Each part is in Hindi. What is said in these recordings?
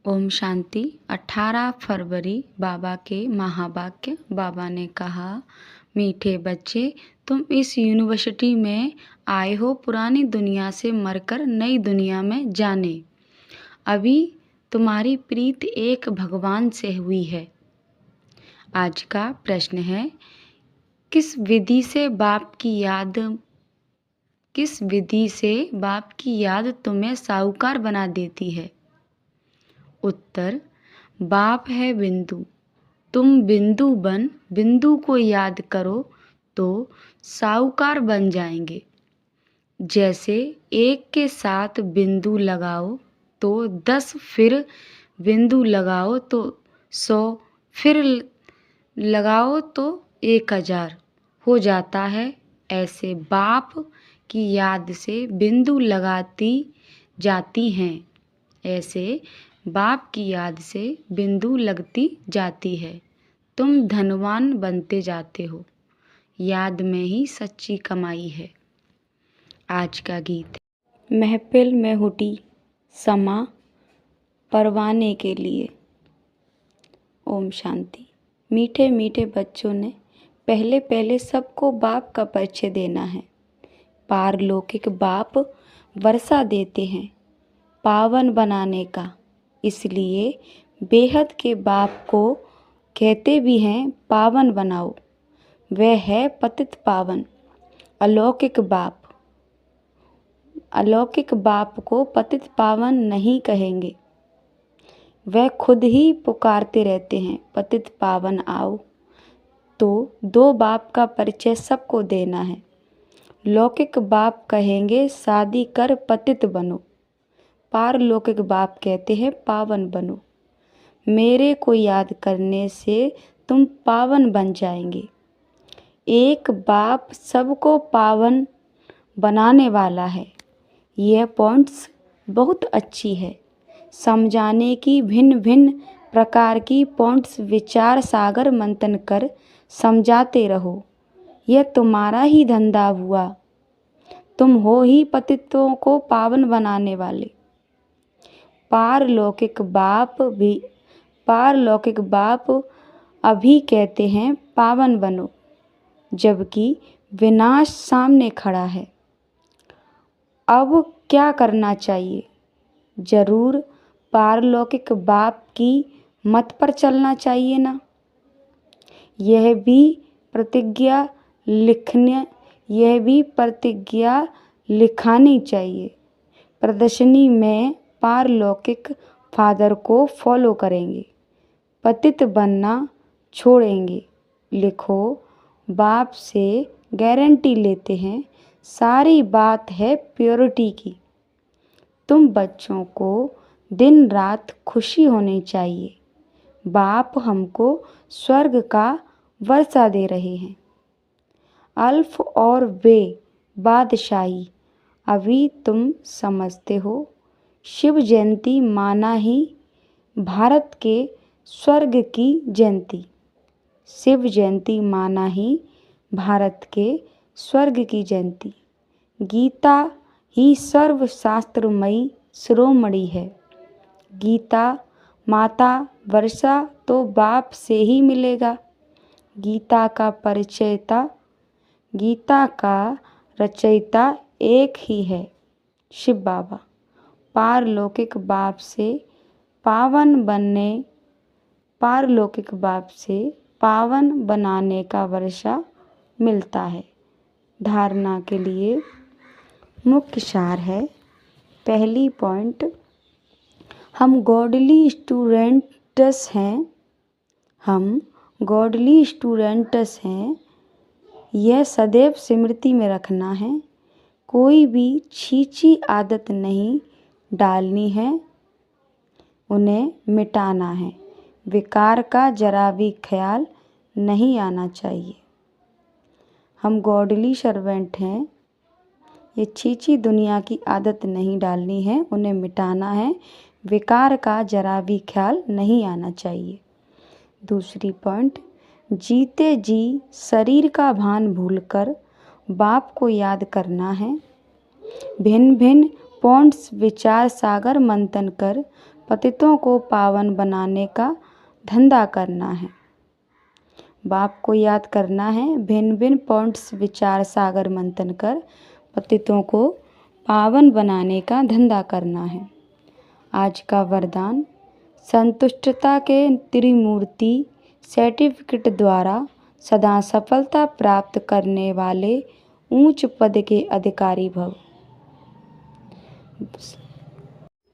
ओम शांति। 18 फरवरी बाबा के महावाक्य। बाबा ने कहा, मीठे बच्चे, तुम इस यूनिवर्सिटी में आए हो पुरानी दुनिया से मरकर नई दुनिया में जाने। अभी तुम्हारी प्रीत एक भगवान से हुई है। आज का प्रश्न है, किस विधि से बाप की याद तुम्हें साहूकार बना देती है? उत्तर, बाप है बिंदु, तुम बिंदु बन बिंदु को याद करो तो साहूकार बन जाएंगे। जैसे 1 के साथ बिंदु लगाओ तो 10, फिर बिंदु लगाओ तो 100, फिर लगाओ तो 1000 हो जाता है। ऐसे बाप की याद से बिंदु लगाती जाती हैं। ऐसे बाप की याद से बिंदु लगती जाती है। तुम धनवान बनते जाते हो। याद में ही सच्ची कमाई है। आज का गीत है, महफिल में हुटी समा परवाने के लिए। ओम शांति। मीठे मीठे बच्चों ने पहले पहले सबको बाप का परिचय देना है। पारलौकिक बाप वर्षा देते हैं पावन बनाने का, इसलिए बेहद के बाप को कहते भी हैं पावन बनाओ। वह है पतित पावन। अलौकिक बाप को पतित पावन नहीं कहेंगे। वह खुद ही पुकारते रहते हैं पतित पावन आओ। तो 2 बाप का परिचय सबको देना है। लौकिक बाप कहेंगे शादी कर पतित बनो। पारलौकिक बाप कहते हैं पावन बनो। मेरे को याद करने से तुम पावन बन जाएंगे। एक बाप सबको पावन बनाने वाला है। यह पॉइंट्स बहुत अच्छी है। समझाने की भिन्न भिन्न प्रकार की पॉइंट्स विचार सागर मंथन कर समझाते रहो। यह तुम्हारा ही धंधा हुआ। तुम हो ही पतितों को पावन बनाने वाले। पारलौकिक बाप अभी कहते हैं पावन बनो, जबकि विनाश सामने खड़ा है। अब क्या करना चाहिए? जरूर पारलौकिक बाप की मत पर चलना चाहिए ना। यह भी प्रतिज्ञा लिखानी चाहिए। प्रदर्शनी में पारलौकिक फादर को फॉलो करेंगे, पतित बनना छोड़ेंगे। लिखो, बाप से गारंटी लेते हैं। सारी बात है प्योरिटी की। तुम बच्चों को दिन रात खुशी होनी चाहिए। बाप हमको स्वर्ग का वर्षा दे रहे हैं। अल्फ और बे बादशाही अभी तुम समझते हो। शिव जयंती माना ही भारत के स्वर्ग की जयंती। शिव जयंती माना ही भारत के स्वर्ग की जयंती। गीता ही सर्वशास्त्रमयी शिरोमणि है। गीता माता वर्षा तो बाप से ही मिलेगा। गीता का रचयिता एक ही है, शिव बाबा। पारलौकिक बाप से पावन बनाने का वर्षा मिलता है। धारणा के लिए मुख्य सार है। पहली पॉइंट, हम गॉडली स्टूडेंट्स हैं। यह सदैव स्मृति में रखना है। कोई भी छींची आदत नहीं डालनी है, उन्हें मिटाना है। विकार का जरा भी ख्याल नहीं आना चाहिए। हम गॉडली सर्वेंट हैं। ये छींची दुनिया की आदत नहीं डालनी है, उन्हें मिटाना है। विकार का जरा भी ख्याल नहीं आना चाहिए। दूसरी पॉइंट, जीते जी शरीर का भान भूलकर बाप को याद करना है। भिन्न भिन्न पॉइंट्स विचार सागर मंथन कर पतितों को पावन बनाने का धंधा करना है। बाप को याद करना है, भिन्न भिन्न पॉइंट्स विचार सागर मंथन कर पतितों को पावन बनाने का धंधा करना है। आज का वरदान, संतुष्टता के त्रिमूर्ति सर्टिफिकेट द्वारा सदा सफलता प्राप्त करने वाले उच्च पद के अधिकारी भव।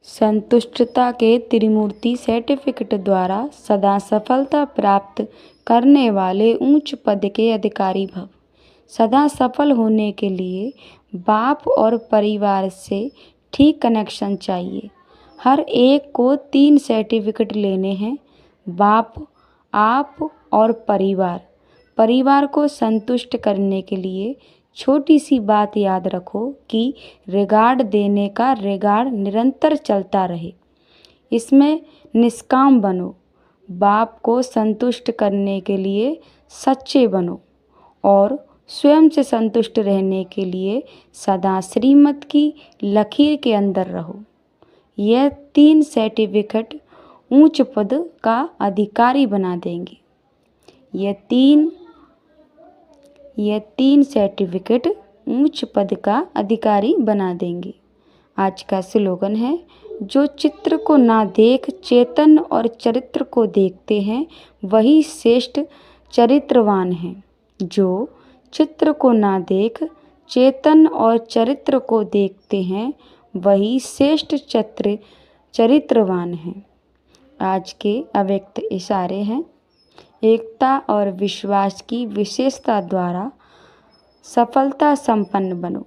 संतुष्टता के त्रिमूर्ति सर्टिफिकेट द्वारा सदा सफलता प्राप्त करने वाले उच्च पद के अधिकारी भव। सदा सफल होने के लिए बाप और परिवार से ठीक कनेक्शन चाहिए। हर एक को 3 सर्टिफिकेट लेने हैं, बाप, आप और परिवार। परिवार को संतुष्ट करने के लिए छोटी सी बात याद रखो कि रिगार्ड देने का रिगार्ड निरंतर चलता रहे। इसमें निष्काम बनो। बाप को संतुष्ट करने के लिए सच्चे बनो और स्वयं से संतुष्ट रहने के लिए सदा श्रीमत की लकीर के अंदर रहो। यह 3 सर्टिफिकेट उच्च पद का अधिकारी बना देंगे। यह तीन सर्टिफिकेट उच्च पद का अधिकारी बना देंगे। आज का स्लोगन है, जो चित्र को ना देख चेतन और चरित्र को देखते हैं वही श्रेष्ठ चरित्रवान हैं। जो चित्र को ना देख चेतन और चरित्र को देखते हैं वही श्रेष्ठ चरित्रवान हैं। आज के अव्यक्त इशारे हैं, एकता और विश्वास की विशेषता द्वारा सफलता संपन्न बनो।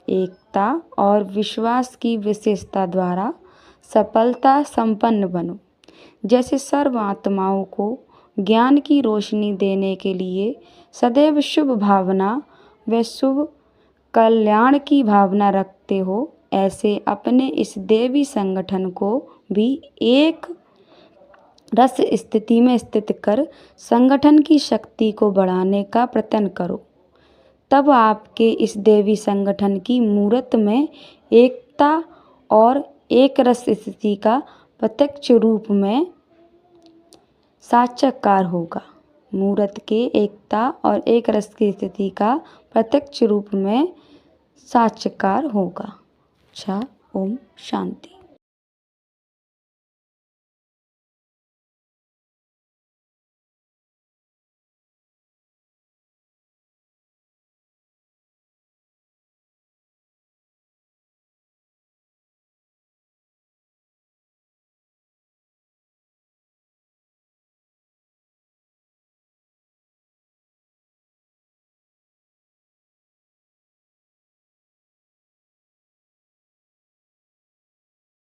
एकता और विश्वास की विशेषता द्वारा सफलता संपन्न बनो। जैसे सर्व आत्माओं को ज्ञान की रोशनी देने के लिए सदैव शुभ भावना व शुभ कल्याण की भावना रखते हो, ऐसे अपने इस देवी संगठन को भी एक रस स्थिति में स्थित कर संगठन की शक्ति को बढ़ाने का प्रयत्न करो। तब आपके इस देवी संगठन की मूर्त में एकता और एक रस स्थिति का प्रत्यक्ष रूप में साक्षात्कार होगा। मूर्त के एकता और एक रस की स्थिति का प्रत्यक्ष रूप में साक्षात्कार होगा। अच्छा, ओम शांति।